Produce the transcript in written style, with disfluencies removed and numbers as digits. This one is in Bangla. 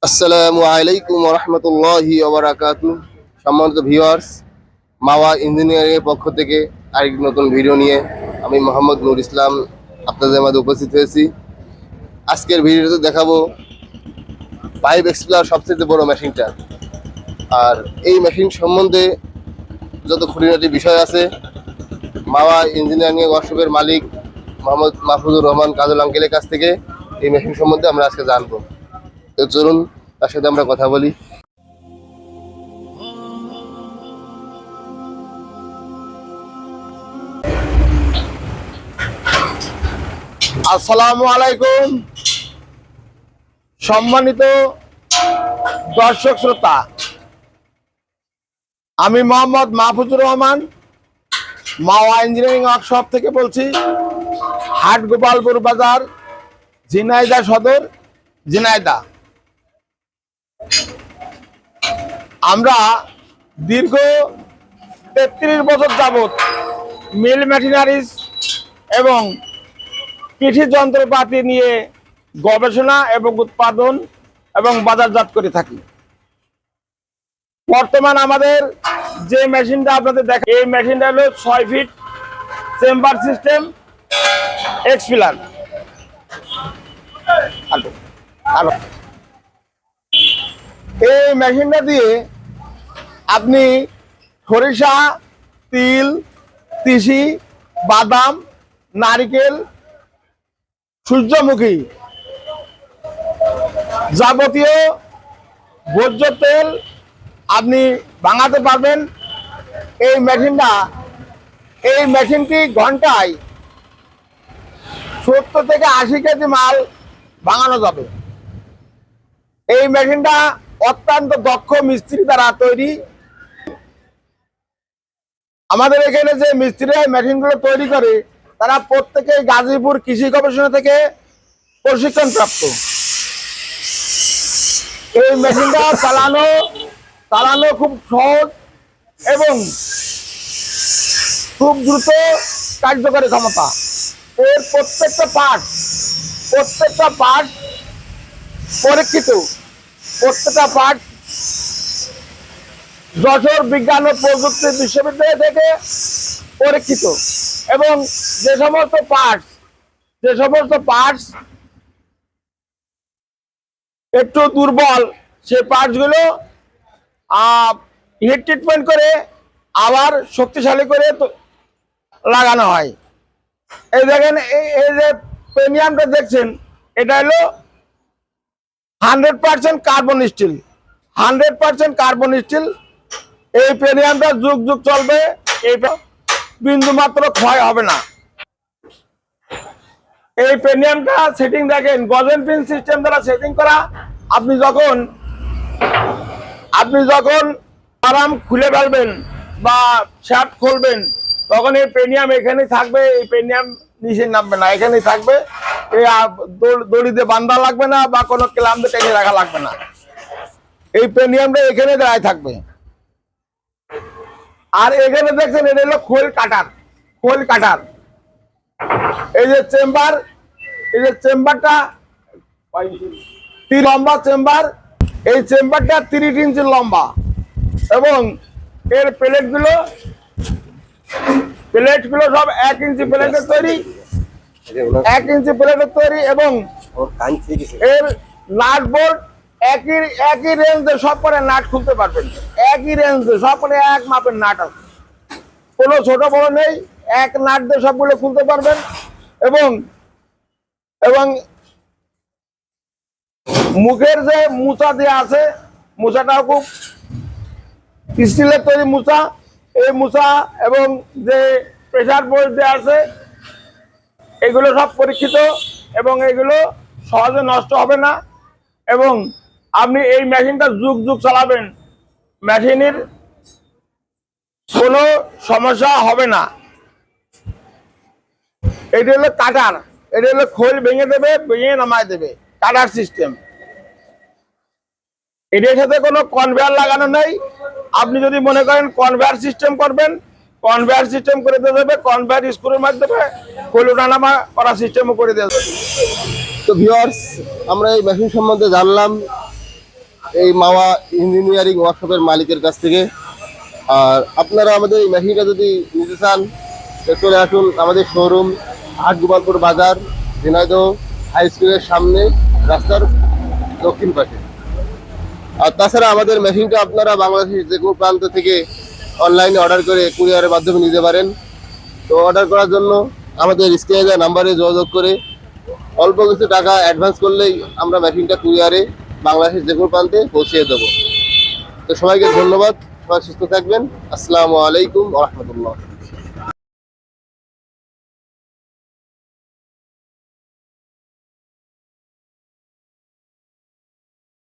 আসসালামু আলাইকুম ওয়া রাহমাতুল্লাহি ওয়া বারাকাতুহু। সম্মানিত ভিউয়ার্স, মাওয়া ইঞ্জিনিয়ারিং এর পক্ষ থেকে আরেকটি নতুন ভিডিও নিয়ে আমি মোহাম্মদ নূর ইসলাম আপনাদের মাঝে উপস্থিত হয়েছি। আজকের ভিডিওতে দেখাবো পাইপ এক্সপ্লোরার সবচেয়ে বড় মেশিনটা। আর এই মেশিন সম্বন্ধে যত খুঁটিনাটি বিষয় আছে, মাওয়া ইঞ্জিনিয়ারিং ওয়ার্কশপের মালিক মোহাম্মদ মাহফুজুর রহমান কাজল আঙ্কেলের কাছ থেকে এই মেশিন সম্বন্ধে আমরা আজকে জানবো। তো চলুন তার সাথে আমরা কথা বলি। আসসালামু আলাইকুম। সম্মানিত দর্শক শ্রোতা, আমি মোহাম্মদ মাহফুজুর রহমান মাওয়া ইঞ্জিনিয়ারিং ওয়ার্কশপ থেকে বলছি। হাট গোপালপুর বাজার, ঝিনাইদহ সদর, ঝিনাইদহ। আমরা দীর্ঘ ৩৩ বছর যাবৎ মিল মেশিনারিজ এবং কৃষি যন্ত্রপাতি নিয়ে গবেষণা এবং উৎপাদন এবং বাজারজাত করে থাকি। বর্তমান আমাদের যে মেশিনটা আপনাদের দেখেন, এই মেশিনটা হলো ৬ ফিট চেম্বার সিস্টেম এক্সপিলার। এই মেশিনটা দিয়ে আপনি সরিষা, তিল, তিসি, বাদাম, নারিকেল, সূর্যমুখী যাবতীয় ভোজ্য তেল আপনি ভাঙাতে পারবেন। এই মেশিনটি ঘন্টায় ৭০ থেকে ৮০ কেজি মাল ভাঙানো যাবে। এই মেশিনটা অত্যন্ত দক্ষ মিস্ত্রি দ্বারা তৈরি। আমাদের এখানে যে মিস্ত্রিরা মেশিনগুলো তৈরি করে তারা প্রত্যেকেই গাজীপুর কৃষি গবেষণা থেকে প্রশিক্ষণ প্রাপ্ত। এই মেশিনটা চালানো খুব সহজ এবং খুব দ্রুত কার্যকরী ক্ষমতা। এর প্রত্যেকটা পার্ট পরীক্ষিত। প্রত্যেকটা পার্ট যশোর বিজ্ঞান ও প্রযুক্তি বিশ্ববিদ্যালয় থেকে পরীক্ষিত। এবং যে সমস্ত পার্টস একটু দুর্বল, সেই পার্টসগুলো হিট ট্রিটমেন্ট করে আবার শক্তিশালী করে লাগানো হয়। এই দেখেন, এই যে প্রিমিয়ামটা দেখছেন, এটা হলো 100% কার্বন স্টিল। 100% carbon still. এই প্রিমিয়ামটা যুগ যুগ চলবে, এইটা বিন্দু মাত্র ক্ষয় হবে না। এই প্রিমিয়ামটা সেটিং দেখেন, গজেন পিন সিস্টেম দ্বারা সেটিং করা। আপনি যখন আরাম খুলে ফেলবেন বা শ্যাফট খুলবেন, তখন এই প্রিমিয়াম এখানেই থাকবে। এই প্রিমিয়াম নিচে নামবে না, এখানেই থাকবে। এই দড়িতে বান্ধা লাগবে না বা কোনো ক্লাম্পে টেনে রাখা লাগবে না। এই প্রিমিয়ামটা এখানে দাঁড়ায় থাকবে। আর এখানে দেখছেন, এটা হলো খোল কাটার। এই যে চেম্বারটা লম্বা চেম্বার। এই চেম্বারটা 30 ইঞ্চি লম্বা এবং এর প্লেটগুলো সব 1 ইঞ্চি প্লেটের তৈরি। 1 ইঞ্চি প্লেটের তৈরি এবং এর নাট বোল্ট একই রেঞ্জে সব করে নাট খুলতে পারবেন। একই রেঞ্জে সব করে এক মাপের নাট আছে, কোনো ছোট বড় নেই। এক নাট দিয়ে সবগুলো খুলতে পারবেন। এবং মুখের যে মুচা দেওয়া আছে, মুচাটাও খুব স্টিলের তৈরি মুচা। এই মুচা এবং যে প্রেসার বোর্ড দেওয়া আছে, এগুলো সব পরীক্ষিত এবং এগুলো সহজে নষ্ট হবে না। এবং আপনি এই মেশিনটা যুগ যুগ চালাবেন, মেশিনের কোনো সমস্যা হবে না। এটা হলো কাটার। এটা হলো খোল ভেঙে নামায় দেবে, কাটার সিস্টেম। এটার সাথে কোনো কনভেয়ার লাগানো নেই। আপনি যদি মনে করেন কনভেয়ার সিস্টেম করবেন, কনভেয়ার সিস্টেম করে দিয়ে দেবে। কনভেয়ার স্ক্রুর মাধ্যমে খোল ওঠানামা করা সিস্টেমও করে দেবে। তো ভিউয়ার্স, আমরা এই মেশিন সম্বন্ধে জানলাম। এই মাওয়া ইঞ্জিনিয়ারিং ওয়ার্কশপের মালিকের কাছ থেকে। আর আপনারা আমাদের এই মেশিনটা যদি নিতে চান তো চলে আসুন আমাদের শোরুম, হাটগোপালপুর বাজার, ঝিনাইদহ হাই স্কুলের সামনে, রাস্তার দক্ষিণ পাশে। আর তাছাড়া আমাদের মেশিনটা আপনারা বাংলাদেশের যে কোনো প্রান্ত থেকে অনলাইনে অর্ডার করে কুরিয়ারের মাধ্যমে নিতে পারেন। তো অর্ডার করার জন্য আমাদের স্ক্রিনে দেওয়া নাম্বারে যোগাযোগ করে অল্প কিছু টাকা অ্যাডভান্স করলেই আমরা মেশিনটা কুরিয়ারে বাংলাদেশের যে কোনো প্রান্তে পৌঁছিয়ে দেবো। তো সবাইকে ধন্যবাদ, সবাই সুস্থ থাকবেন। আসসালামু আলাইকুম ওয়া রাহমাতুল্লাহ।